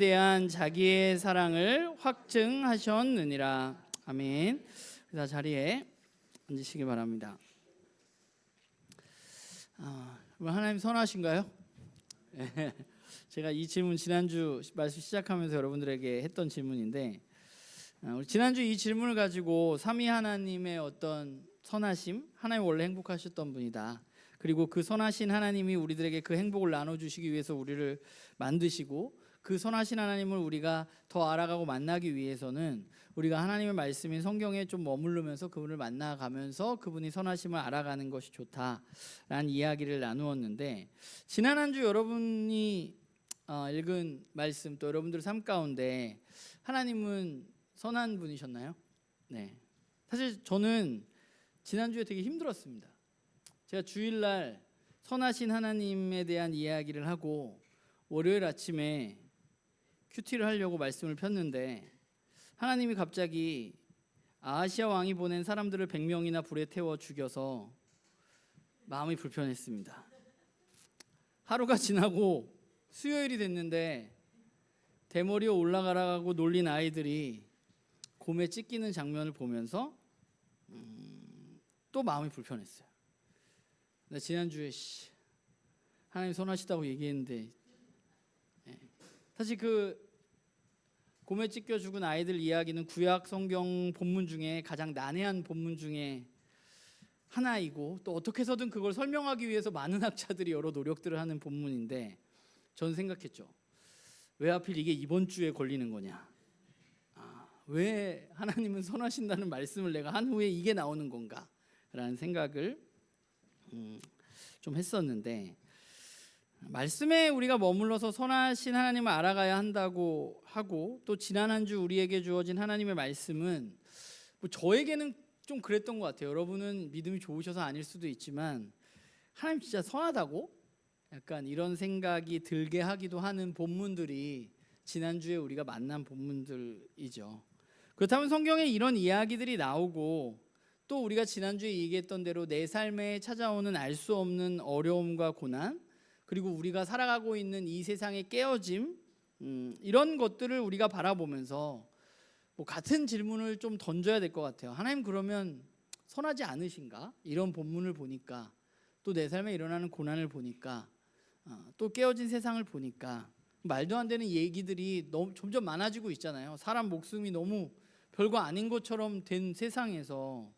대한 자기의 사랑을 확증하셨느니라. 아멘. 자, 자리에 앉으시기 바랍니다. 하나님 선하신가요? 제가 이 질문 지난주 말씀 시작하면서 여러분들에게 했던 질문인데, 우리 지난주 이 질문을 가지고 삼위 하나님의 어떤 선하심, 하나님 원래 행복하셨던 분이다. 그리고 그 선하신 하나님이 우리들에게 그 행복을 나눠주시기 위해서 우리를 만드시고, 그 선하신 하나님을 우리가 더 알아가고 만나기 위해서는 우리가 하나님의 말씀인 성경에 좀 머무르면서 그분을 만나가면서 그분이 선하심을 알아가는 것이 좋다라는 이야기를 나누었는데, 지난 한 주 여러분이 읽은 말씀 또 여러분들 삶 가운데 하나님은 선한 분이셨나요? 네. 사실 저는 지난주에 되게 힘들었습니다. 제가 주일날 선하신 하나님에 대한 이야기를 하고 월요일 아침에 큐티를 하려고 말씀을 폈는데, 하나님이 갑자기 아하시아 왕이 보낸 사람들을 100명이나 불에 태워 죽여서 마음이 불편했습니다. 하루가 지나고 수요일이 됐는데 대머리에 올라가라고 놀린 아이들이 곰에 찢기는 장면을 보면서 또 마음이 불편했어요. 지난주에 하나님 선하시다고 얘기했는데, 사실 그 곰에 찢겨 죽은 아이들 이야기는 구약 성경 본문 중에 가장 난해한 본문 중에 하나이고, 또 어떻게 해서든 그걸 설명하기 위해서 많은 학자들이 여러 노력들을 하는 본문인데, 저는 생각했죠. 왜 하필 이게 이번 주에 걸리는 거냐? 왜 하나님은 선하신다는 말씀을 내가 한 후에 이게 나오는 건가? 라는 생각을 좀 했었는데, 말씀에 우리가 머물러서 선하신 하나님을 알아가야 한다고 하고, 또 지난 한 주 우리에게 주어진 하나님의 말씀은 저에게는 좀 그랬던 것 같아요. 여러분은 믿음이 좋으셔서 아닐 수도 있지만 하나님 진짜 선하다고? 약간 이런 생각이 들게 하기도 하는 본문들이 지난주에 우리가 만난 본문들이죠. 그렇다면 성경에 이런 이야기들이 나오고, 또 우리가 지난주에 얘기했던 대로 내 삶에 찾아오는 알 수 없는 어려움과 고난, 그리고 우리가 살아가고 있는 이 세상의 깨어짐, 이런 것들을 우리가 바라보면서 같은 질문을 좀 던져야 될 것 같아요. 하나님 그러면 선하지 않으신가? 이런 본문을 보니까, 또 내 삶에 일어나는 고난을 보니까, 또 깨어진 세상을 보니까 말도 안 되는 얘기들이 너무 점점 많아지고 있잖아요. 사람 목숨이 너무 별거 아닌 것처럼 된 세상에서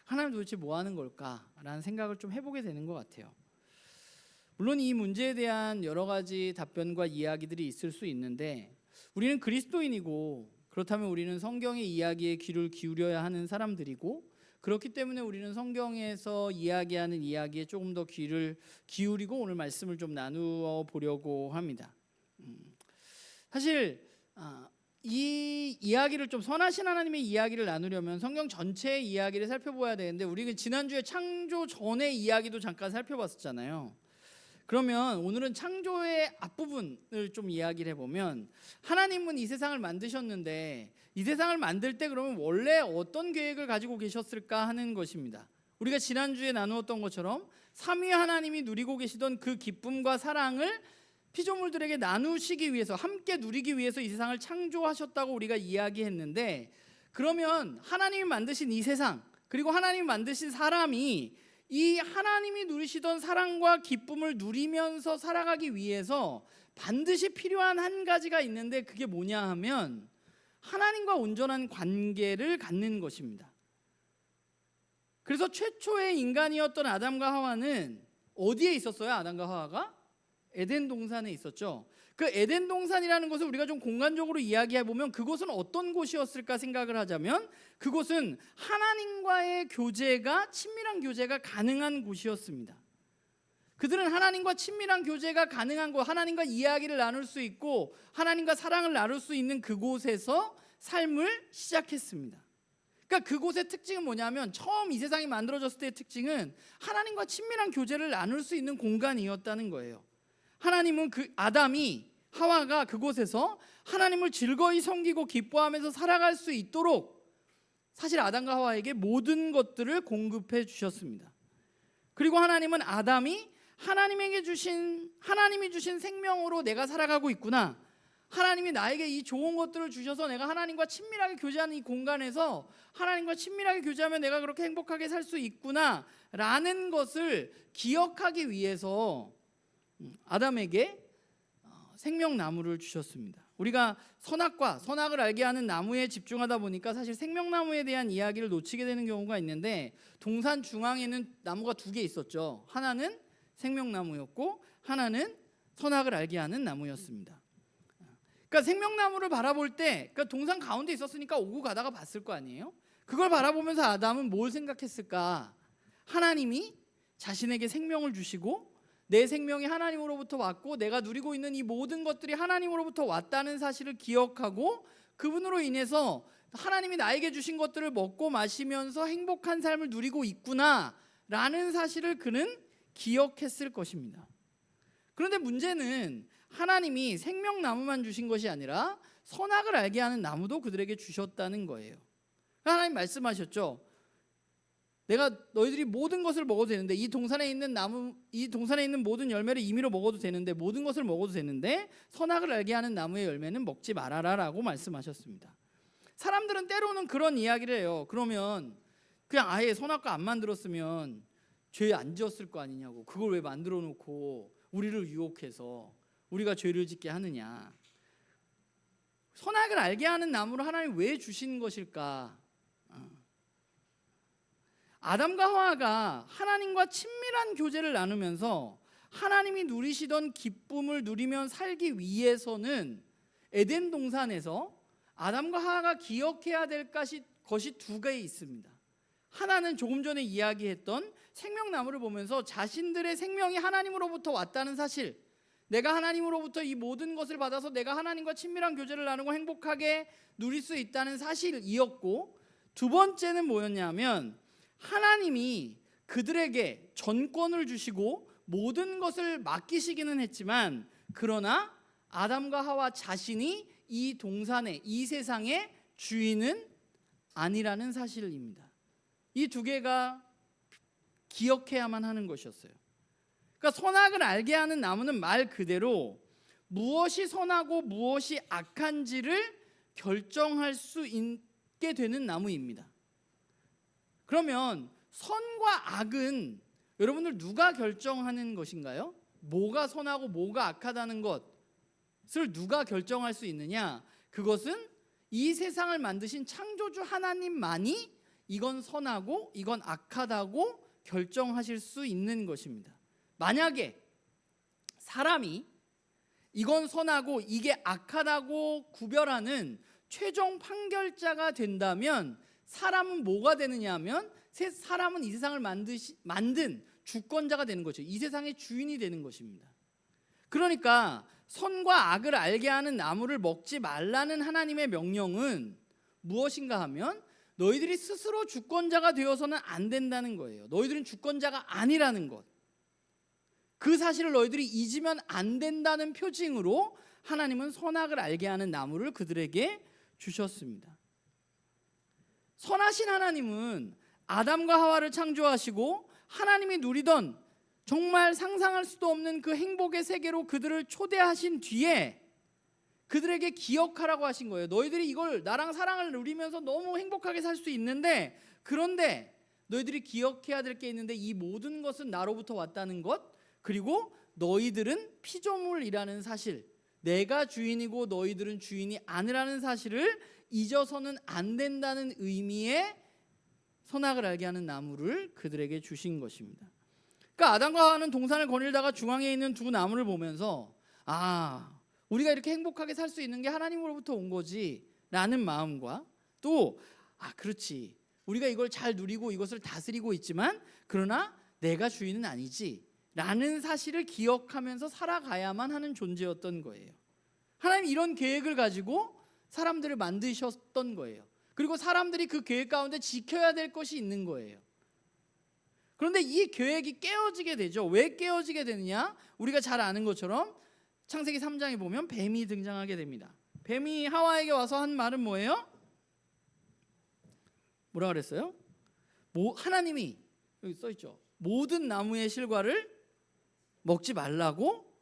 하나님 도대체 뭐 하는 걸까라는 생각을 좀 해보게 되는 것 같아요. 물론 이 문제에 대한 여러 가지 답변과 이야기들이 있을 수 있는데, 우리는 그리스도인이고, 그렇다면 우리는 성경의 이야기에 귀를 기울여야 하는 사람들이고, 그렇기 때문에 우리는 성경에서 이야기하는 이야기에 조금 더 귀를 기울이고 오늘 말씀을 좀 나누어 보려고 합니다. 사실 이 이야기를 좀 선하신 하나님의 이야기를 나누려면 성경 전체의 이야기를 살펴봐야 되는데, 우리는 지난주에 창조 전의 이야기도 잠깐 살펴봤었잖아요. 그러면 오늘은 창조의 앞부분을 좀 이야기를 해보면, 하나님은 이 세상을 만드셨는데 이 세상을 만들 때 그러면 원래 어떤 계획을 가지고 계셨을까 하는 것입니다. 우리가 지난주에 나누었던 것처럼 삼위 하나님이 누리고 계시던 그 기쁨과 사랑을 피조물들에게 나누시기 위해서, 함께 누리기 위해서 이 세상을 창조하셨다고 우리가 이야기했는데, 그러면 하나님이 만드신 이 세상, 그리고 하나님이 만드신 사람이 이 하나님이 누리시던 사랑과 기쁨을 누리면서 살아가기 위해서 반드시 필요한 한 가지가 있는데, 그게 뭐냐 하면 하나님과 온전한 관계를 갖는 것입니다. 그래서 최초의 인간이었던 아담과 하와는 어디에 있었어요? 아담과 하와가 에덴 동산에 있었죠. 그 에덴 동산이라는 것을 우리가 좀 공간적으로 이야기해 보면, 그곳은 어떤 곳이었을까 생각을 하자면, 그곳은 하나님과의 교제가, 친밀한 교제가 가능한 곳이었습니다. 그들은 하나님과 친밀한 교제가 가능한 곳, 하나님과 이야기를 나눌 수 있고 하나님과 사랑을 나눌 수 있는 그곳에서 삶을 시작했습니다. 그러니까 그곳의 특징은 뭐냐면, 처음 이 세상이 만들어졌을 때의 특징은 하나님과 친밀한 교제를 나눌 수 있는 공간이었다는 거예요. 하나님은 아담이, 하와가 그곳에서 하나님을 즐거이 섬기고 기뻐하면서 살아갈 수 있도록 사실 아담과 하와에게 모든 것들을 공급해 주셨습니다. 그리고 하나님은 아담이 하나님이 주신 생명으로 내가 살아가고 있구나, 하나님이 나에게 이 좋은 것들을 주셔서 내가 하나님과 친밀하게 교제하는 이 공간에서 하나님과 친밀하게 교제하면 내가 그렇게 행복하게 살 수 있구나 라는 것을 기억하기 위해서 아담에게 생명나무를 주셨습니다. 우리가 선악을 알게 하는 나무에 집중하다 보니까 사실 생명나무에 대한 이야기를 놓치게 되는 경우가 있는데, 동산 중앙에는 나무가 두 개 있었죠. 하나는 생명나무였고 하나는 선악을 알게 하는 나무였습니다. 그러니까 생명나무를 바라볼 때, 그러니까 동산 가운데 있었으니까 오고 가다가 봤을 거 아니에요. 그걸 바라보면서 아담은 뭘 생각했을까? 하나님이 자신에게 생명을 주시고 내 생명이 하나님으로부터 왔고 내가 누리고 있는 이 모든 것들이 하나님으로부터 왔다는 사실을 기억하고, 그분으로 인해서 하나님이 나에게 주신 것들을 먹고 마시면서 행복한 삶을 누리고 있구나 라는 사실을 그는 기억했을 것입니다. 그런데 문제는 하나님이 생명나무만 주신 것이 아니라 선악을 알게 하는 나무도 그들에게 주셨다는 거예요. 하나님 말씀하셨죠. 내가 너희들이 모든 것을 먹어도 되는데, 이 동산에 있는 모든 열매를 임의로 먹어도 되는데, 모든 것을 먹어도 되는데 선악을 알게 하는 나무의 열매는 먹지 말아라 라고 말씀하셨습니다. 사람들은 때로는 그런 이야기를 해요. 그러면 그냥 아예 선악과 안 만들었으면 죄 안 지었을 거 아니냐고. 그걸 왜 만들어 놓고 우리를 유혹해서 우리가 죄를 짓게 하느냐. 선악을 알게 하는 나무를 하나님 왜 주신 것일까? 아담과 하와가 하나님과 친밀한 교제를 나누면서 하나님이 누리시던 기쁨을 누리며 살기 위해서는 에덴 동산에서 아담과 하와가 기억해야 될 것이 두 개 있습니다. 하나는 조금 전에 이야기했던 생명나무를 보면서 자신들의 생명이 하나님으로부터 왔다는 사실, 내가 하나님으로부터 이 모든 것을 받아서 내가 하나님과 친밀한 교제를 나누고 행복하게 누릴 수 있다는 사실이었고, 두 번째는 뭐였냐면 하나님이 그들에게 전권을 주시고 모든 것을 맡기시기는 했지만, 그러나 아담과 하와 자신이 이 동산의, 이 세상의 주인은 아니라는 사실입니다. 이 두 개가 기억해야만 하는 것이었어요. 그러니까 선악을 알게 하는 나무는 말 그대로 무엇이 선하고 무엇이 악한지를 결정할 수 있게 되는 나무입니다. 그러면 선과 악은 여러분들 누가 결정하는 것인가요? 뭐가 선하고 뭐가 악하다는 것을 누가 결정할 수 있느냐? 그것은 이 세상을 만드신 창조주 하나님만이 이건 선하고 이건 악하다고 결정하실 수 있는 것입니다. 만약에 사람이 이건 선하고 이게 악하다고 구별하는 최종 판결자가 된다면 사람은 뭐가 되느냐 하면 사람은 이 세상을 만든 주권자가 되는 거죠. 이 세상의 주인이 되는 것입니다. 그러니까 선과 악을 알게 하는 나무를 먹지 말라는 하나님의 명령은 무엇인가 하면 너희들이 스스로 주권자가 되어서는 안 된다는 거예요. 너희들은 주권자가 아니라는 것. 그 사실을 너희들이 잊으면 안 된다는 표징으로 하나님은 선악을 알게 하는 나무를 그들에게 주셨습니다. 선하신 하나님은 아담과 하와를 창조하시고 하나님이 누리던 정말 상상할 수도 없는 그 행복의 세계로 그들을 초대하신 뒤에 그들에게 기억하라고 하신 거예요. 너희들이 이걸 나랑 사랑을 누리면서 너무 행복하게 살 수 있는데, 그런데 너희들이 기억해야 될 게 있는데 이 모든 것은 나로부터 왔다는 것, 그리고 너희들은 피조물이라는 사실, 내가 주인이고 너희들은 주인이 아니라는 사실을 잊어서는 안 된다는 의미의 선악을 알게 하는 나무를 그들에게 주신 것입니다. 그러니까 아담과 하와는 동산을 거닐다가 중앙에 있는 두 나무를 보면서 우리가 이렇게 행복하게 살 수 있는 게 하나님으로부터 온 거지 라는 마음과, 또 그렇지, 우리가 이걸 잘 누리고 이것을 다스리고 있지만 그러나 내가 주인은 아니지 라는 사실을 기억하면서 살아가야만 하는 존재였던 거예요. 하나님 이런 계획을 가지고 사람들을 만드셨던 거예요. 그리고 사람들이 그 계획 가운데 지켜야 될 것이 있는 거예요. 그런데 이 계획이 깨어지게 되죠. 왜 깨어지게 되느냐? 우리가 잘 아는 것처럼 창세기 3장에 보면 뱀이 등장하게 됩니다. 뱀이 하와에게 와서 한 말은 뭐예요? 뭐라 그랬어요? 하나님이 여기 써있죠. 모든 나무의 실과를 먹지 말라고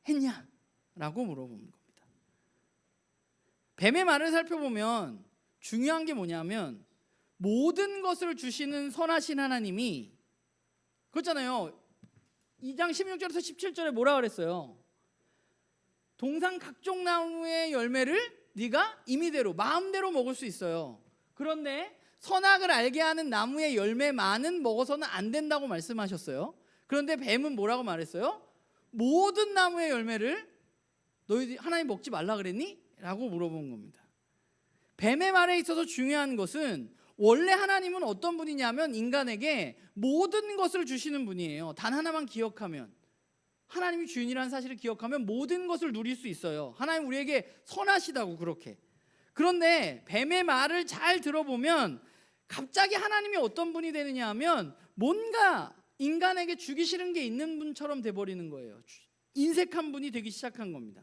했냐? 라고 물어보는 겁니다. 뱀의 말을 살펴보면 중요한 게 뭐냐면 모든 것을 주시는 선하신 하나님이 그렇잖아요. 2장 16절에서 17절에 뭐라 그랬어요? 동산 각종 나무의 열매를 네가 임의대로 마음대로 먹을 수 있어요. 그런데 선악을 알게 하는 나무의 열매만은 먹어서는 안 된다고 말씀하셨어요. 그런데 뱀은 뭐라고 말했어요? 모든 나무의 열매를 너희들이 하나님 먹지 말라 그랬니? 라고 물어본 겁니다. 뱀의 말에 있어서 중요한 것은 원래 하나님은 어떤 분이냐면 인간에게 모든 것을 주시는 분이에요. 단 하나만 기억하면, 하나님이 주인이라는 사실을 기억하면 모든 것을 누릴 수 있어요. 하나님 우리에게 선하시다고 그렇게. 그런데 뱀의 말을 잘 들어보면 갑자기 하나님이 어떤 분이 되느냐 하면 뭔가 인간에게 주기 싫은 게 있는 분처럼 돼버리는 거예요. 인색한 분이 되기 시작한 겁니다.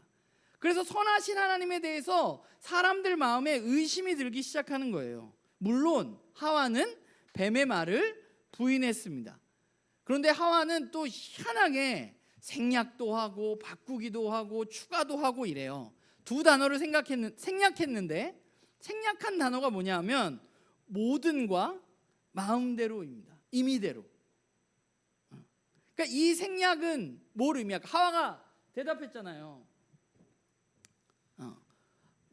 그래서 선하신 하나님에 대해서 사람들 마음에 의심이 들기 시작하는 거예요. 물론 하와는 뱀의 말을 부인했습니다. 그런데 하와는 또 희한하게 생략도 하고 바꾸기도 하고 추가도 하고 이래요. 두 단어를 생략했는데 생략한 단어가 뭐냐면 모든과 마음대로입니다. 임의대로. 그러니까 이 생략은 뭘 의미할까? 하와가 대답했잖아요.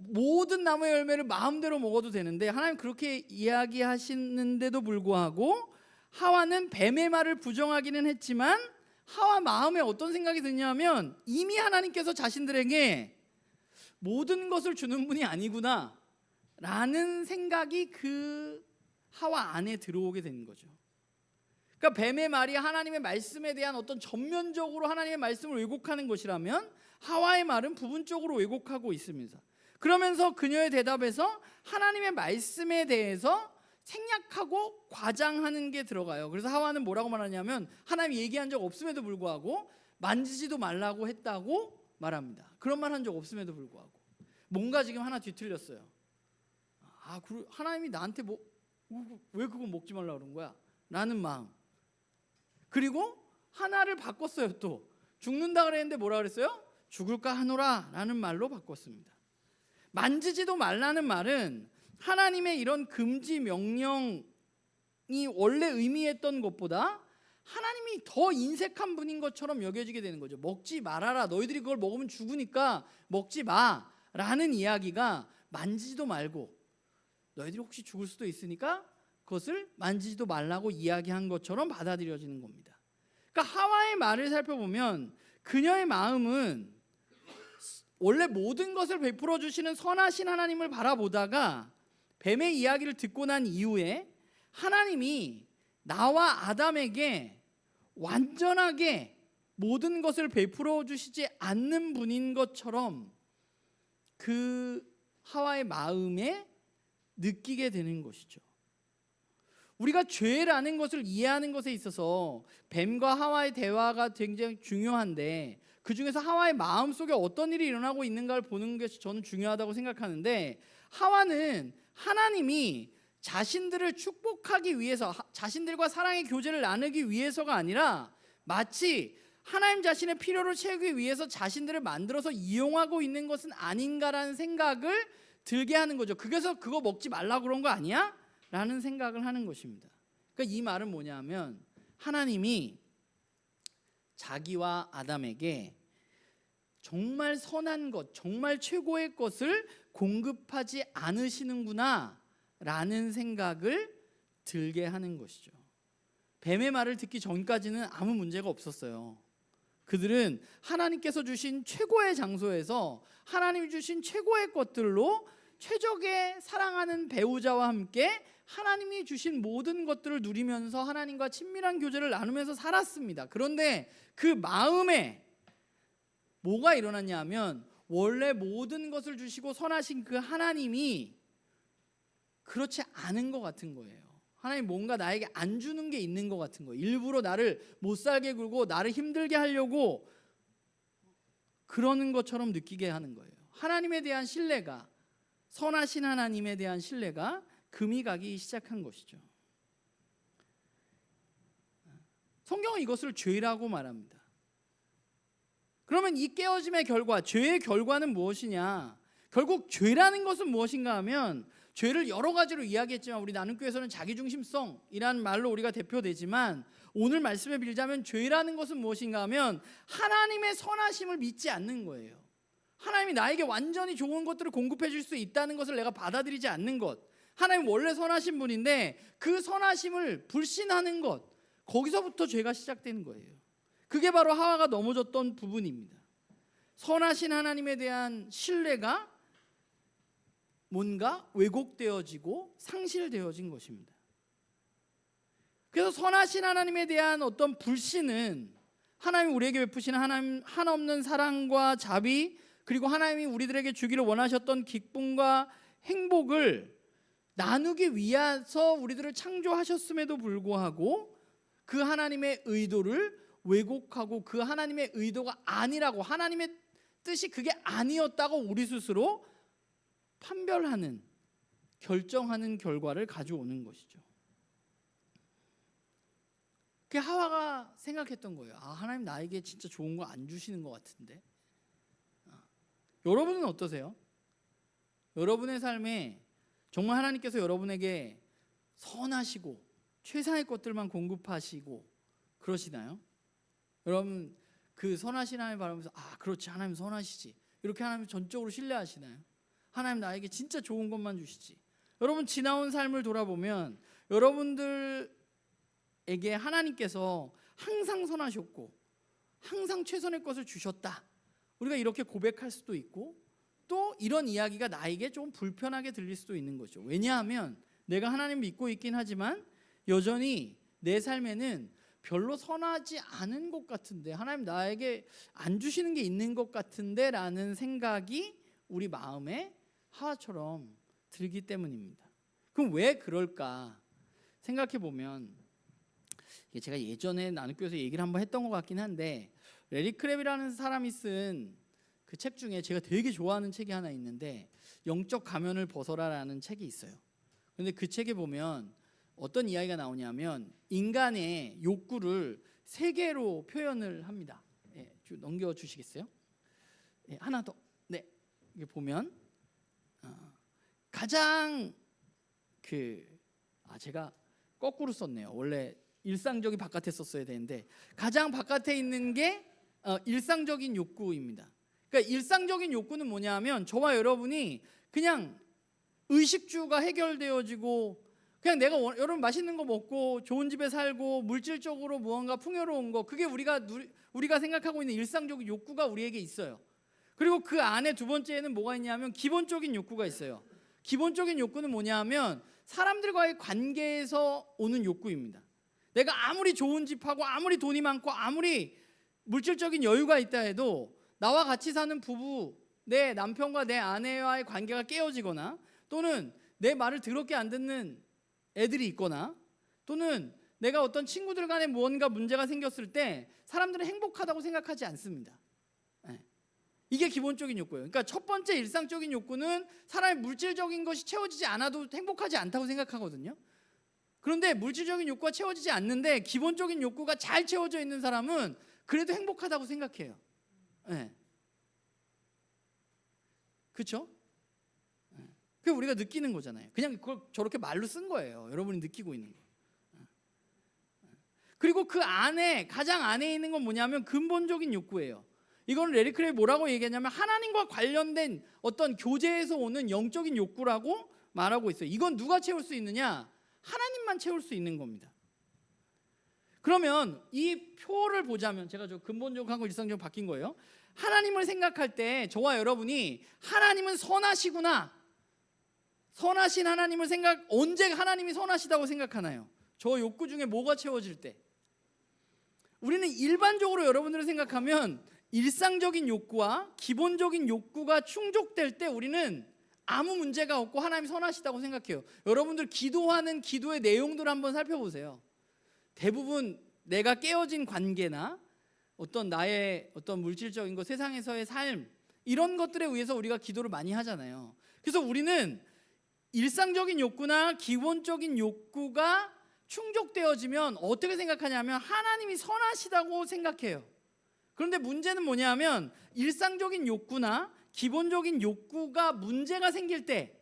모든 나무의 열매를 마음대로 먹어도 되는데 하나님 그렇게 이야기하시는데도 불구하고 하와는 뱀의 말을 부정하기는 했지만 하와 마음에 어떤 생각이 드냐면 이미 하나님께서 자신들에게 모든 것을 주는 분이 아니구나 라는 생각이 그 하와 안에 들어오게 되는 거죠. 그러니까 뱀의 말이 하나님의 말씀에 대한 어떤 전면적으로 하나님의 말씀을 왜곡하는 것이라면 하와의 말은 부분적으로 왜곡하고 있습니다. 그러면서 그녀의 대답에서 하나님의 말씀에 대해서 생략하고 과장하는 게 들어가요. 그래서 하와는 뭐라고 말하냐면 하나님이 얘기한 적 없음에도 불구하고 만지지도 말라고 했다고 말합니다. 그런 말 한 적 없음에도 불구하고 뭔가 지금 하나 뒤틀렸어요. 하나님이 나한테 왜 그거 먹지 말라고 그런 거야? 라는 마음. 그리고 하나를 바꿨어요. 또 죽는다 그랬는데 뭐라 그랬어요? 죽을까 하노라 라는 말로 바꿨습니다. 만지지도 말라는 말은 하나님의 이런 금지 명령이 원래 의미했던 것보다 하나님이 더 인색한 분인 것처럼 여겨지게 되는 거죠. 먹지 말아라. 너희들이 그걸 먹으면 죽으니까 먹지 마 라는 이야기가 만지지도 말고 너희들이 혹시 죽을 수도 있으니까 그것을 만지지도 말라고 이야기한 것처럼 받아들여지는 겁니다. 그러니까 하와의 말을 살펴보면 그녀의 마음은 원래 모든 것을 베풀어 주시는 선하신 하나님을 바라보다가 뱀의 이야기를 듣고 난 이후에 하나님이 나와 아담에게 완전하게 모든 것을 베풀어 주시지 않는 분인 것처럼 그 하와의 마음에 느끼게 되는 것이죠. 우리가 죄라는 것을 이해하는 것에 있어서 뱀과 하와의 대화가 굉장히 중요한데 그 중에서 하와의 마음속에 어떤 일이 일어나고 있는가를 보는 것이 저는 중요하다고 생각하는데 하와는 하나님이 자신들을 축복하기 위해서 자신들과 사랑의 교제를 나누기 위해서가 아니라 마치 하나님 자신의 필요를 채우기 위해서 자신들을 만들어서 이용하고 있는 것은 아닌가라는 생각을 들게 하는 거죠. 그래서 그거 먹지 말라고 그런 거 아니야? 라는 생각을 하는 것입니다. 그러니까 이 말은 뭐냐면 하나님이 자기와 아담에게 정말 선한 것, 정말 최고의 것을 공급하지 않으시는구나 라는 생각을 들게 하는 것이죠. 뱀의 말을 듣기 전까지는 아무 문제가 없었어요. 그들은 하나님께서 주신 최고의 장소에서 하나님이 주신 최고의 것들로 최적의 사랑하는 배우자와 함께 하나님이 주신 모든 것들을 누리면서 하나님과 친밀한 교제를 나누면서 살았습니다. 그런데 그 마음에 뭐가 일어났냐 하면 원래 모든 것을 주시고 선하신 그 하나님이 그렇지 않은 것 같은 거예요. 하나님 뭔가 나에게 안 주는 게 있는 것 같은 거예요. 일부러 나를 못 살게 굴고 나를 힘들게 하려고 그러는 것처럼 느끼게 하는 거예요. 하나님에 대한 신뢰가, 선하신 하나님에 대한 신뢰가 금이 가기 시작한 것이죠. 성경은 이것을 죄라고 말합니다. 그러면 이 깨어짐의 결과, 죄의 결과는 무엇이냐? 결국 죄라는 것은 무엇인가 하면, 죄를 여러 가지로 이야기했지만 우리 나눔교회에서는 자기중심성이라는 말로 우리가 대표되지만, 오늘 말씀에 빌자면 죄라는 것은 무엇인가 하면 하나님의 선하심을 믿지 않는 거예요. 하나님이 나에게 완전히 좋은 것들을 공급해 줄 수 있다는 것을 내가 받아들이지 않는 것. 하나님 원래 선하신 분인데 그 선하심을 불신하는 것, 거기서부터 죄가 시작되는 거예요. 그게 바로 하와가 넘어졌던 부분입니다. 선하신 하나님에 대한 신뢰가 뭔가 왜곡되어지고 상실되어진 것입니다. 그래서 선하신 하나님에 대한 어떤 불신은 하나님이 우리에게 베푸시는 하나님 한없는 사랑과 자비, 그리고 하나님이 우리들에게 주기를 원하셨던 기쁨과 행복을 나누기 위해서 우리들을 창조하셨음에도 불구하고 그 하나님의 의도를 왜곡하고 그 하나님의 의도가 아니라고, 하나님의 뜻이 그게 아니었다고 우리 스스로 판별하는, 결정하는 결과를 가져오는 것이죠. 그 하와가 생각했던 거예요. 아, 하나님 나에게 진짜 좋은 거 안 주시는 것 같은데. 여러분은 어떠세요? 여러분의 삶에 정말 하나님께서 여러분에게 선하시고 최상의 것들만 공급하시고 그러시나요? 여러분 그 선하신 하나님 바라보면서 아, 그렇지, 하나님 선하시지, 이렇게 하나님 전적으로 신뢰하시나요? 하나님 나에게 진짜 좋은 것만 주시지. 여러분 지나온 삶을 돌아보면 여러분들에게 하나님께서 항상 선하셨고 항상 최선의 것을 주셨다, 우리가 이렇게 고백할 수도 있고, 또 이런 이야기가 나에게 좀 불편하게 들릴 수도 있는 거죠. 왜냐하면 내가 하나님 믿고 있긴 하지만 여전히 내 삶에는 별로 선하지 않은 것 같은데, 하나님 나에게 안 주시는 게 있는 것 같은데 라는 생각이 우리 마음에 하와처럼 들기 때문입니다. 그럼 왜 그럴까 생각해 보면, 제가 예전에 나눔교회에서 얘기를 한번 했던 것 같긴 한데, 레리 크랩이라는 사람이 쓴 그 책 중에 제가 되게 좋아하는 책이 하나 있는데 영적 가면을 벗어라라는 책이 있어요. 그런데 그 책에 보면 어떤 이야기가 나오냐면 인간의 욕구를 3개로 표현을 합니다. 예, 넘겨주시겠어요? 예, 하나 더. 네, 이게 보면 가장 제가 거꾸로 썼네요. 원래 일상적인 바깥에 썼어야 되는데 가장 바깥에 있는 게 일상적인 욕구입니다. 그러니까 일상적인 욕구는 뭐냐면 저와 여러분이 그냥 의식주가 해결되어지고 그냥 내가 여러분 맛있는 거 먹고 좋은 집에 살고 물질적으로 무언가 풍요로운 거, 그게 우리가 생각하고 있는 일상적인 욕구가 우리에게 있어요. 그리고 그 안에 두 번째에는 뭐가 있냐면 기본적인 욕구가 있어요. 기본적인 욕구는 뭐냐면 사람들과의 관계에서 오는 욕구입니다. 내가 아무리 좋은 집하고 아무리 돈이 많고 아무리 물질적인 여유가 있다 해도 나와 같이 사는 부부, 내 남편과 내 아내와의 관계가 깨어지거나, 또는 내 말을 더럽게 안 듣는 애들이 있거나, 또는 내가 어떤 친구들 간에 무언가 문제가 생겼을 때 사람들은 행복하다고 생각하지 않습니다. 이게 기본적인 욕구예요. 그러니까 첫 번째 일상적인 욕구는 사람의 물질적인 것이 채워지지 않아도 행복하지 않다고 생각하거든요. 그런데 물질적인 욕구가 채워지지 않는데 기본적인 욕구가 잘 채워져 있는 사람은 그래도 행복하다고 생각해요. 네. 그렇죠? 그게 우리가 느끼는 거잖아요. 그냥 그걸 저렇게 말로 쓴 거예요. 여러분이 느끼고 있는 거. 그리고 그 안에, 가장 안에 있는 건 뭐냐면 근본적인 욕구예요. 이건 레리 크랩이 뭐라고 얘기하냐면 하나님과 관련된 어떤 교제에서 오는 영적인 욕구라고 말하고 있어요. 이건 누가 채울 수 있느냐? 하나님만 채울 수 있는 겁니다. 그러면 이 표를 보자면, 제가 저 근본적하고 일상적으로 바뀐 거예요. 하나님을 생각할 때 저와 여러분이 하나님은 선하시구나, 선하신 하나님을 언제 하나님이 선하시다고 생각하나요? 저 욕구 중에 뭐가 채워질 때? 우리는 일반적으로 여러분들을 생각하면 일상적인 욕구와 기본적인 욕구가 충족될 때 우리는 아무 문제가 없고 하나님이 선하시다고 생각해요. 여러분들 기도하는 기도의 내용들을 한번 살펴보세요. 대부분 내가 깨어진 관계나 어떤 나의 어떤 물질적인 것, 세상에서의 삶, 이런 것들에 의해서 우리가 기도를 많이 하잖아요. 그래서 우리는 일상적인 욕구나 기본적인 욕구가 충족되어지면 어떻게 생각하냐면 하나님이 선하시다고 생각해요. 그런데 문제는 뭐냐면 일상적인 욕구나 기본적인 욕구가 문제가 생길 때,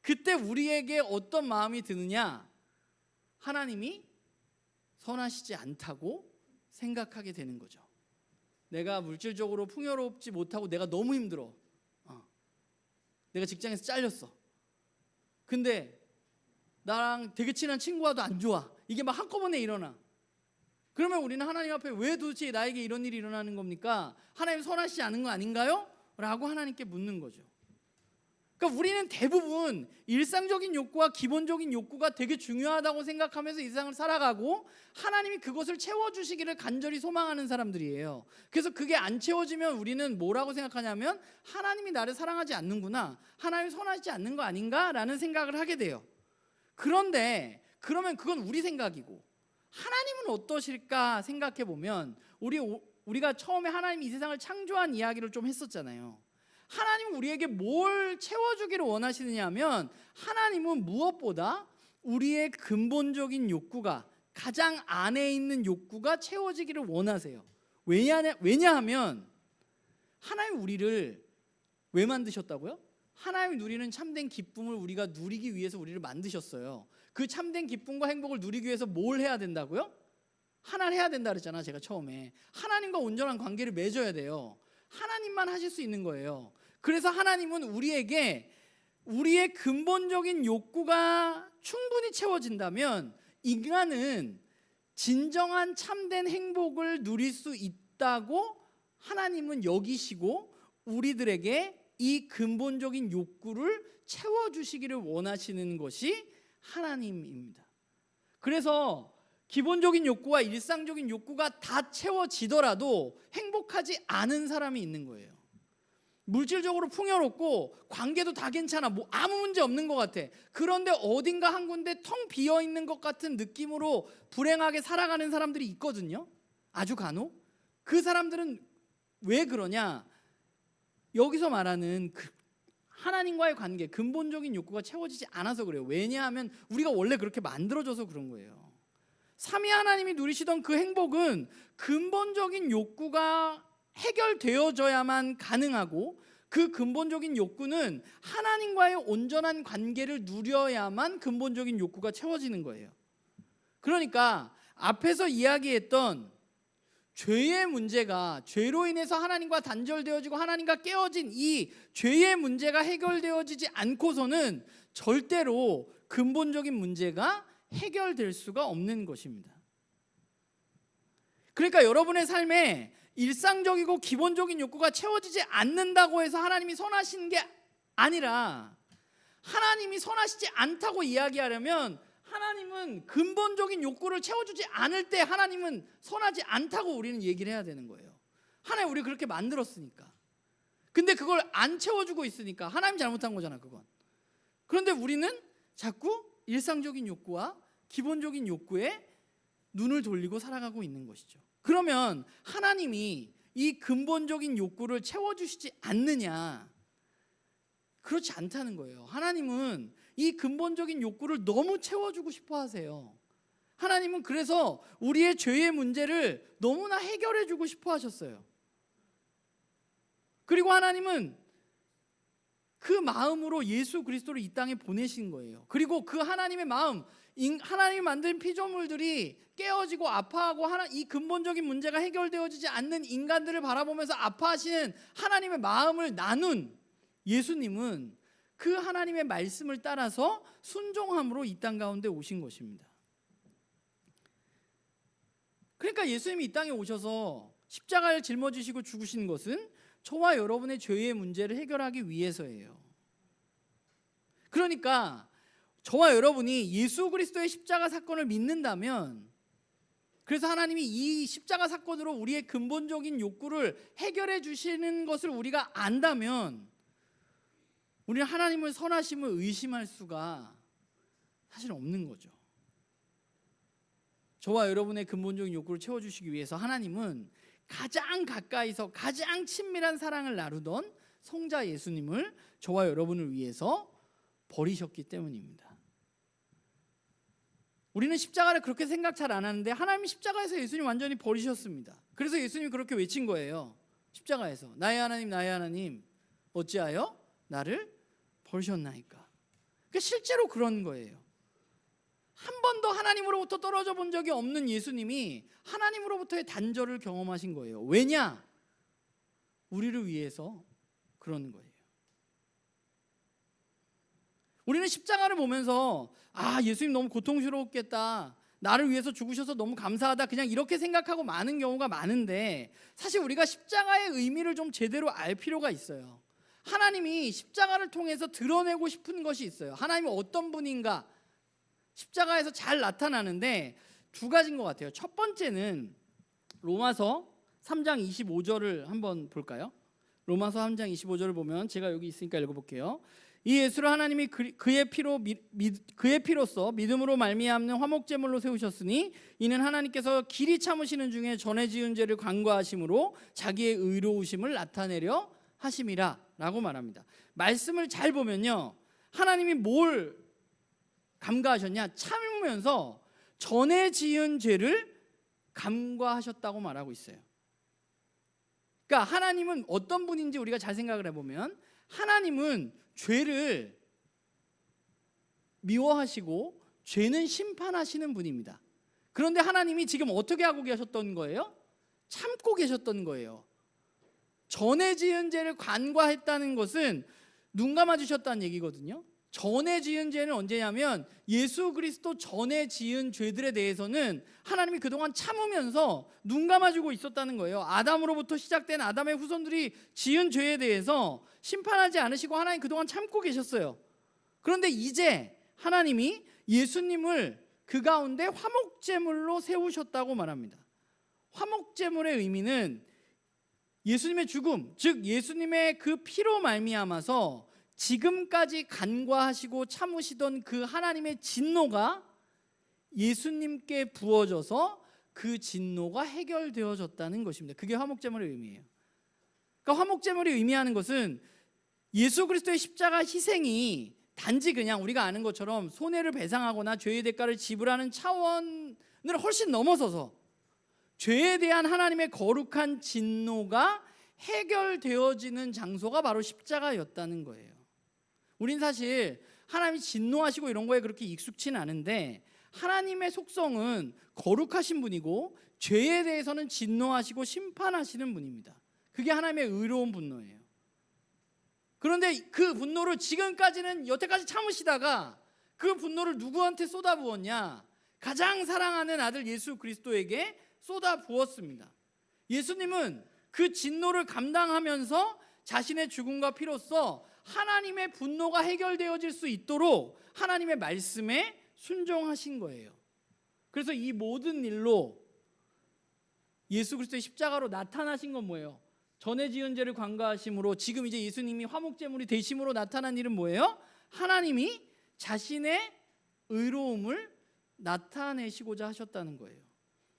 그때 우리에게 어떤 마음이 드느냐? 하나님이 선하시지 않다고 생각하게 되는 거죠. 내가 물질적으로 풍요롭지 못하고 내가 너무 힘들어. 내가 직장에서 잘렸어. 근데 나랑 되게 친한 친구와도 안 좋아. 이게 막 한꺼번에 일어나. 그러면 우리는 하나님 앞에 왜 도대체 나에게 이런 일이 일어나는 겁니까? 하나님 선하시지 않은 거 아닌가요? 라고 하나님께 묻는 거죠. 그러니까 우리는 대부분 일상적인 욕구와 기본적인 욕구가 되게 중요하다고 생각하면서 이 세상을 살아가고, 하나님이 그것을 채워주시기를 간절히 소망하는 사람들이에요. 그래서 그게 안 채워지면 우리는 뭐라고 생각하냐면, 하나님이 나를 사랑하지 않는구나, 하나님이 선하지 않는 거 아닌가 라는 생각을 하게 돼요. 그런데 그러면 그건 우리 생각이고, 하나님은 어떠실까 생각해 보면, 우리가 처음에 하나님이 이 세상을 창조한 이야기를 좀 했었잖아요. 하나님은 우리에게 뭘 채워주기를 원하시느냐 하면, 하나님은 무엇보다 우리의 근본적인 욕구가, 가장 안에 있는 욕구가 채워지기를 원하세요. 왜냐하면 하나님 우리를 왜 만드셨다고요? 하나님이 누리는 참된 기쁨을 우리가 누리기 위해서 우리를 만드셨어요. 그 참된 기쁨과 행복을 누리기 위해서 뭘 해야 된다고요? 하나를 해야 된다 그랬잖아, 제가 처음에. 하나님과 온전한 관계를 맺어야 돼요. 하나님만 하실 수 있는 거예요. 그래서 하나님은 우리에게 우리의 근본적인 욕구가 충분히 채워진다면 인간은 진정한 참된 행복을 누릴 수 있다고 하나님은 여기시고, 우리들에게 이 근본적인 욕구를 채워주시기를 원하시는 것이 하나님입니다. 그래서 기본적인 욕구와 일상적인 욕구가 다 채워지더라도 행복하지 않은 사람이 있는 거예요. 물질적으로 풍요롭고 관계도 다 괜찮아, 뭐 아무 문제 없는 것 같아. 그런데 어딘가 한 군데 텅 비어있는 것 같은 느낌으로 불행하게 살아가는 사람들이 있거든요. 아주 간혹. 그 사람들은 왜 그러냐? 여기서 말하는 하나님과의 관계, 근본적인 욕구가 채워지지 않아서 그래요. 왜냐하면 우리가 원래 그렇게 만들어져서 그런 거예요. 삼위 하나님이 누리시던 그 행복은 근본적인 욕구가 해결되어져야만 가능하고, 그 근본적인 욕구는 하나님과의 온전한 관계를 누려야만 근본적인 욕구가 채워지는 거예요. 그러니까 앞에서 이야기했던 죄의 문제가, 죄로 인해서 하나님과 단절되어지고 하나님과 깨어진 이 죄의 문제가 해결되어지지 않고서는 절대로 근본적인 문제가 해결될 수가 없는 것입니다. 그러니까 여러분의 삶에 일상적이고 기본적인 욕구가 채워지지 않는다고 해서 하나님이 선하신 게 아니라, 하나님이 선하시지 않다고 이야기하려면 하나님은 근본적인 욕구를 채워주지 않을 때 하나님은 선하지 않다고 우리는 얘기를 해야 되는 거예요. 하나님 우리 그렇게 만들었으니까. 근데 그걸 안 채워주고 있으니까 하나님 잘못한 거잖아, 그건. 그런데 우리는 자꾸 일상적인 욕구와 기본적인 욕구에 눈을 돌리고 살아가고 있는 것이죠. 그러면 하나님이 이 근본적인 욕구를 채워주시지 않느냐? 그렇지 않다는 거예요. 하나님은 이 근본적인 욕구를 너무 채워주고 싶어 하세요. 하나님은 그래서 우리의 죄의 문제를 너무나 해결해주고 싶어 하셨어요. 그리고 하나님은 그 마음으로 예수 그리스도를 이 땅에 보내신 거예요. 그리고 그 하나님의 마음, 하나님이 만든 피조물들이 깨어지고 아파하고 이 근본적인 문제가 해결되어지지 않는 인간들을 바라보면서 아파하시는 하나님의 마음을 나눈 예수님은 그 하나님의 말씀을 따라서 순종함으로 이 땅 가운데 오신 것입니다. 그러니까 예수님이 이 땅에 오셔서 십자가를 짊어지시고 죽으신 것은 저와 여러분의 죄의 문제를 해결하기 위해서예요. 그러니까 저와 여러분이 예수 그리스도의 십자가 사건을 믿는다면, 그래서 하나님이 이 십자가 사건으로 우리의 근본적인 욕구를 해결해 주시는 것을 우리가 안다면, 우리는 하나님의 선하심을 의심할 수가 사실 없는 거죠. 저와 여러분의 근본적인 욕구를 채워주시기 위해서 하나님은 가장 가까이서 가장 친밀한 사랑을 나누던 성자 예수님을 저와 여러분을 위해서 버리셨기 때문입니다. 우리는 십자가를 그렇게 생각 잘 안 하는데 하나님이 십자가에서 예수님 완전히 버리셨습니다. 그래서 예수님이 그렇게 외친 거예요. 십자가에서 나의 하나님 나의 하나님 어찌하여 나를 버리셨나이까. 그러니까 실제로 그런 거예요. 한 번도 하나님으로부터 떨어져 본 적이 없는 예수님이 하나님으로부터의 단절을 경험하신 거예요. 왜냐? 우리를 위해서 그런 거예요. 우리는 십자가를 보면서 예수님 너무 고통스러웠겠다, 나를 위해서 죽으셔서 너무 감사하다, 그냥 이렇게 생각하고 마는 경우가 많은데, 사실 우리가 십자가의 의미를 좀 제대로 알 필요가 있어요. 하나님이 십자가를 통해서 드러내고 싶은 것이 있어요. 하나님이 어떤 분인가 십자가에서 잘 나타나는데 두 가지인 것 같아요. 첫 번째는 로마서 3장 25절을 한번 볼까요? 로마서 3장 25절을 보면, 제가 여기 있으니까 읽어볼게요. 이 예수를 하나님이 그의 피로써 믿음으로 말미암는 화목제물로 세우셨으니 이는 하나님께서 길이 참으시는 중에 전에 지은 죄를 간과하심으로 자기의 의로우심을 나타내려 하심이라 라고 말합니다. 말씀을 잘 보면요, 하나님이 뭘 감가하셨냐? 참으면서 전에 지은 죄를 간과하셨다고 말하고 있어요. 그러니까 하나님은 어떤 분인지 우리가 잘 생각을 해보면, 하나님은 죄를 미워하시고 죄는 심판하시는 분입니다. 그런데 하나님이 지금 어떻게 하고 계셨던 거예요? 참고 계셨던 거예요. 전에 지은 죄를 간과했다는 것은 눈 감아주셨다는 얘기거든요. 전에 지은 죄는 언제냐면 예수 그리스도 전에 지은 죄들에 대해서는 하나님이 그동안 참으면서 눈 감아주고 있었다는 거예요. 아담으로부터 시작된 아담의 후손들이 지은 죄에 대해서 심판하지 않으시고 하나님 그동안 참고 계셨어요. 그런데 이제 하나님이 예수님을 그 가운데 화목제물로 세우셨다고 말합니다. 화목제물의 의미는 예수님의 죽음, 즉 예수님의 그 피로 말미암아서 지금까지 간과하시고 참으시던 그 하나님의 진노가 예수님께 부어져서 그 진노가 해결되어졌다는 것입니다. 그게 화목제물의 의미예요. 그러니까 화목제물이 의미하는 것은 예수 그리스도의 십자가 희생이 단지 그냥 우리가 아는 것처럼 손해를 배상하거나 죄의 대가를 지불하는 차원을 훨씬 넘어서서 죄에 대한 하나님의 거룩한 진노가 해결되어지는 장소가 바로 십자가였다는 거예요. 우린 사실 하나님이 진노하시고 이런 거에 그렇게 익숙치는 않은데, 하나님의 속성은 거룩하신 분이고 죄에 대해서는 진노하시고 심판하시는 분입니다. 그게 하나님의 의로운 분노예요. 그런데 그 분노를 지금까지는 여태까지 참으시다가 그 분노를 누구한테 쏟아부었냐? 가장 사랑하는 아들 예수 그리스도에게 쏟아부었습니다. 예수님은 그 진노를 감당하면서 자신의 죽음과 피로써 하나님의 분노가 해결되어질 수 있도록 하나님의 말씀에 순종하신 거예요. 그래서 이 모든 일로 예수 그리스도의 십자가로 나타나신 건 뭐예요? 전에 지은 죄를 간과하심으로 지금 이제 예수님이 화목제물이 되심으로 나타난 일은 뭐예요? 하나님이 자신의 의로움을 나타내시고자 하셨다는 거예요.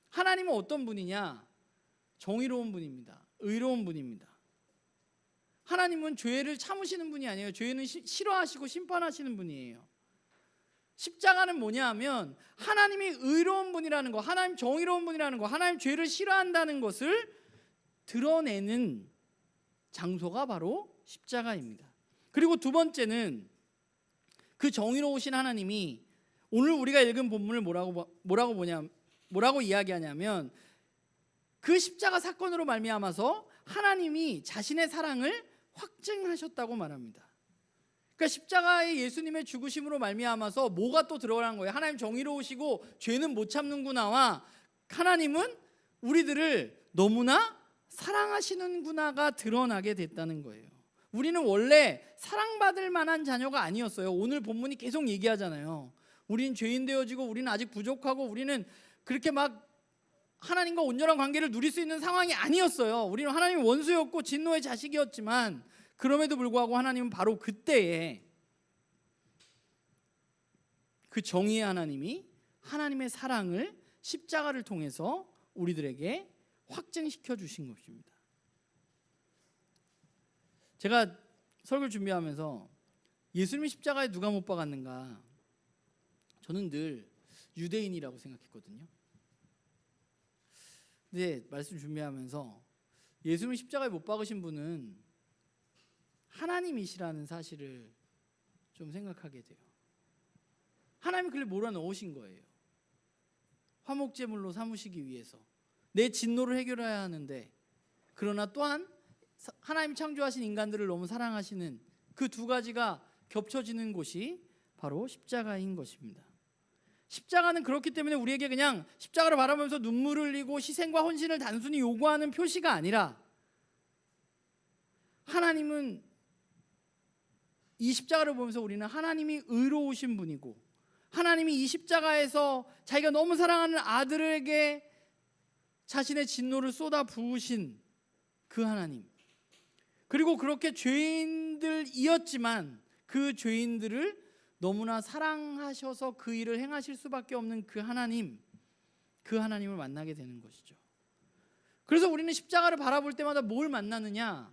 하나님은 어떤 분이냐? 정의로운 분입니다. 의로운 분입니다. 하나님은 죄를 참으시는 분이 아니에요. 죄는 싫어하시고 심판하시는 분이에요. 십자가는 뭐냐 하면 하나님이 의로운 분이라는 거, 하나님 정의로운 분이라는 거, 하나님 죄를 싫어한다는 것을 드러내는 장소가 바로 십자가입니다. 그리고 두 번째는 그 정의로우신 하나님이 오늘 우리가 읽은 본문을 뭐라고 이야기하냐면, 그 십자가 사건으로 말미암아서 하나님이 자신의 사랑을 확증하셨다고 말합니다. 그러니까 십자가의 예수님의 죽으심으로 말미암아서 뭐가 또 들어간 거예요? 하나님 정의로우시고 죄는 못 참는구나와 하나님은 우리들을 너무나 사랑하시는구나가 드러나게 됐다는 거예요. 우리는 원래 사랑받을 만한 자녀가 아니었어요. 오늘 본문이 계속 얘기하잖아요. 우리는 죄인 되어지고 우리는 아직 부족하고 우리는 그렇게 막 하나님과 온전한 관계를 누릴 수 있는 상황이 아니었어요. 우리는 하나님의 원수였고 진노의 자식이었지만, 그럼에도 불구하고 하나님은 바로 그때에 그 정의의 하나님이 하나님의 사랑을 십자가를 통해서 우리들에게 확증시켜 주신 것입니다. 제가 설교를 준비하면서 예수님이 십자가에 누가 못 박았는가, 저는 늘 유대인이라고 생각했거든요. 근데 말씀 준비하면서 예수님이 십자가에 못 박으신 분은 하나님이시라는 사실을 좀 생각하게 돼요. 하나님이 그를 몰아넣으신 거예요. 화목제물로 삼으시기 위해서 내 진노를 해결해야 하는데, 그러나 또한 하나님 창조하신 인간들을 너무 사랑하시는 그 두 가지가 겹쳐지는 곳이 바로 십자가인 것입니다. 십자가는 그렇기 때문에 우리에게 그냥 십자가를 바라보면서 눈물을 흘리고 희생과 헌신을 단순히 요구하는 표시가 아니라, 하나님은 이 십자가를 보면서 우리는 하나님이 의로우신 분이고, 하나님이 이 십자가에서 자기가 너무 사랑하는 아들에게 자신의 진노를 쏟아 부으신 그 하나님, 그리고 그렇게 죄인들이었지만 그 죄인들을 너무나 사랑하셔서 그 일을 행하실 수밖에 없는 그 하나님, 그 하나님을 만나게 되는 것이죠. 그래서 우리는 십자가를 바라볼 때마다 뭘 만나느냐?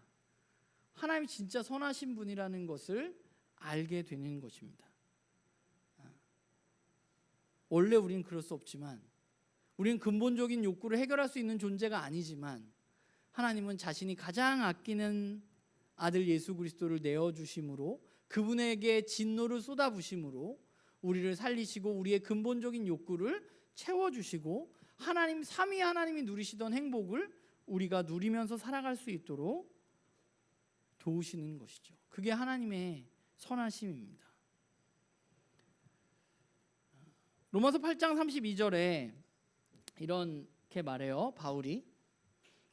하나님이 진짜 선하신 분이라는 것을 알게 되는 것입니다. 원래 우리는 그럴 수 없지만, 우리는 근본적인 욕구를 해결할 수 있는 존재가 아니지만, 하나님은 자신이 가장 아끼는 아들 예수 그리스도를 내어주심으로, 그분에게 진노를 쏟아부심으로 우리를 살리시고 우리의 근본적인 욕구를 채워주시고, 하나님 삼위 하나님이 누리시던 행복을 우리가 누리면서 살아갈 수 있도록 도우시는 것이죠. 그게 하나님의 선하심입니다. 로마서 8장 32절에 이렇게 말해요. 바울이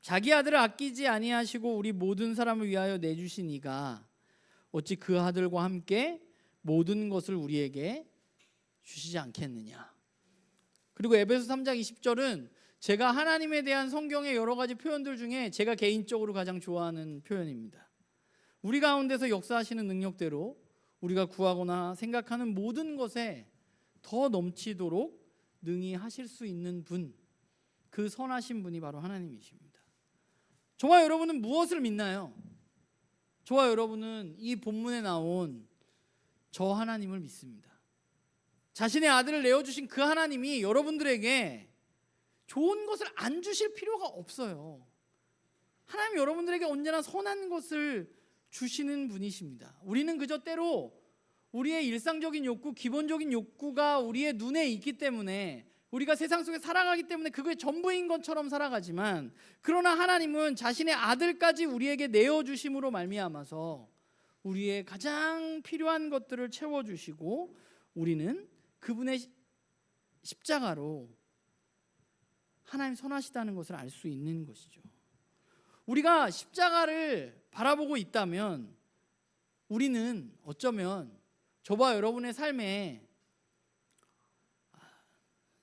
자기 아들을 아끼지 아니하시고 우리 모든 사람을 위하여 내주신 이가 어찌 그 아들과 함께 모든 것을 우리에게 주시지 않겠느냐. 그리고 에베소 3장 20절은 제가 하나님에 대한 성경의 여러 가지 표현들 중에 제가 개인적으로 가장 좋아하는 표현입니다. 우리 가운데서 역사하시는 능력대로 우리가 구하거나 생각하는 모든 것에 더 넘치도록 능히 하실 수 있는 분, 그 선하신 분이 바로 하나님이십니다. 저와 여러분은 무엇을 믿나요? 저와 여러분은 이 본문에 나온 저 하나님을 믿습니다. 자신의 아들을 내어주신 그 하나님이 여러분들에게 좋은 것을 안 주실 필요가 없어요. 하나님 여러분들에게 언제나 선한 것을 주시는 분이십니다. 우리는 그저 때로 우리의 일상적인 욕구, 기본적인 욕구가 우리의 눈에 있기 때문에, 우리가 세상 속에 살아가기 때문에 그게 전부인 것처럼 살아가지만, 그러나 하나님은 자신의 아들까지 우리에게 내어주심으로 말미암아서 우리의 가장 필요한 것들을 채워주시고, 우리는 그분의 십자가로 하나님 선하시다는 것을 알 수 있는 것이죠. 우리가 십자가를 바라보고 있다면 우리는 어쩌면 저와 여러분의 삶에,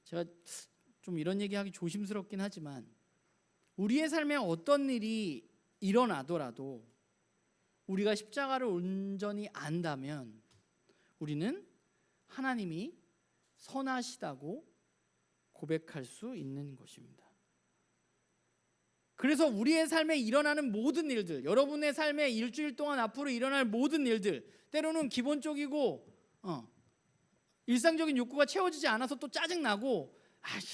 제가 좀 이런 얘기하기 조심스럽긴 하지만, 우리의 삶에 어떤 일이 일어나더라도 우리가 십자가를 온전히 안다면 우리는 하나님이 선하시다고 고백할 수 있는 것입니다. 그래서 우리의 삶에 일어나는 모든 일들, 여러분의 삶에 일주일 동안 앞으로 일어날 모든 일들, 때로는 기본적이고 일상적인 욕구가 채워지지 않아서 또 짜증나고,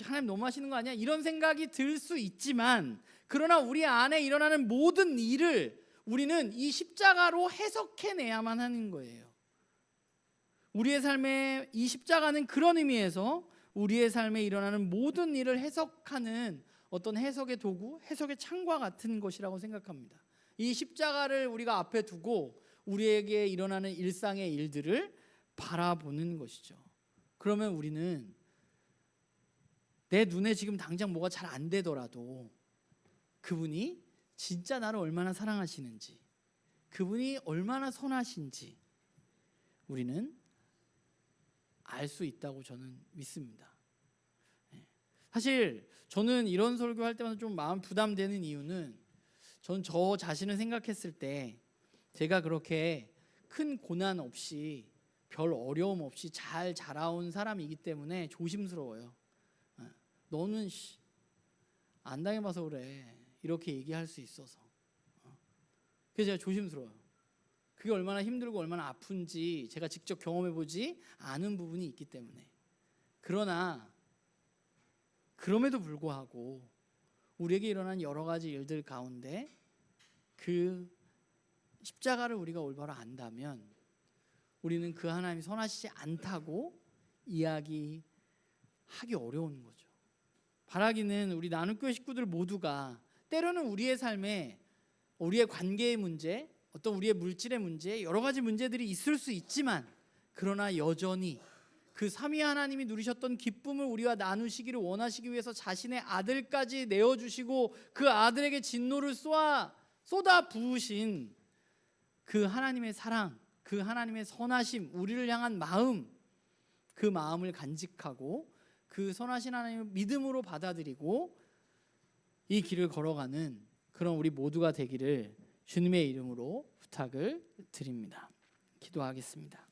하나님 너무 하시는 거 아니야? 이런 생각이 들 수 있지만, 그러나 우리 안에 일어나는 모든 일을 우리는 이 십자가로 해석해내야만 하는 거예요. 우리의 삶에 이 십자가는 그런 의미에서 우리의 삶에 일어나는 모든 일을 해석하는 어떤 해석의 도구, 해석의 창과 같은 것이라고 생각합니다. 이 십자가를 우리가 앞에 두고 우리에게 일어나는 일상의 일들을 바라보는 것이죠. 그러면 우리는 내 눈에 지금 당장 뭐가 잘 안 되더라도 그분이 진짜 나를 얼마나 사랑하시는지, 그분이 얼마나 선하신지 우리는 알 수 있다고 저는 믿습니다. 사실 저는 이런 설교할 때마다 좀 마음 부담되는 이유는, 저는 저 자신을 생각했을 때 제가 그렇게 큰 고난 없이 별 어려움 없이 잘 자라온 사람이기 때문에 조심스러워요. 너는 안 당해봐서 그래, 이렇게 얘기할 수 있어서. 그래서 제가 조심스러워요. 그게 얼마나 힘들고 얼마나 아픈지 제가 직접 경험해보지 않은 부분이 있기 때문에. 그러나 그럼에도 불구하고 우리에게 일어난 여러 가지 일들 가운데 그 십자가를 우리가 올바로 안다면 우리는 그 하나님이 선하시지 않다고 이야기하기 어려운 거죠. 바라기는 우리 나눔교회 식구들 모두가 때로는 우리의 삶에 우리의 관계의 문제, 어떤 우리의 물질의 문제, 여러 가지 문제들이 있을 수 있지만 그러나 여전히 그 삼위 하나님이 누리셨던 기쁨을 우리와 나누시기를 원하시기 위해서 자신의 아들까지 내어주시고 그 아들에게 진노를 쏟아 부으신 그 하나님의 사랑, 그 하나님의 선하심, 우리를 향한 마음, 그 마음을 간직하고 그 선하신 하나님을 믿음으로 받아들이고 이 길을 걸어가는 그런 우리 모두가 되기를 주님의 이름으로 부탁을 드립니다. 기도하겠습니다.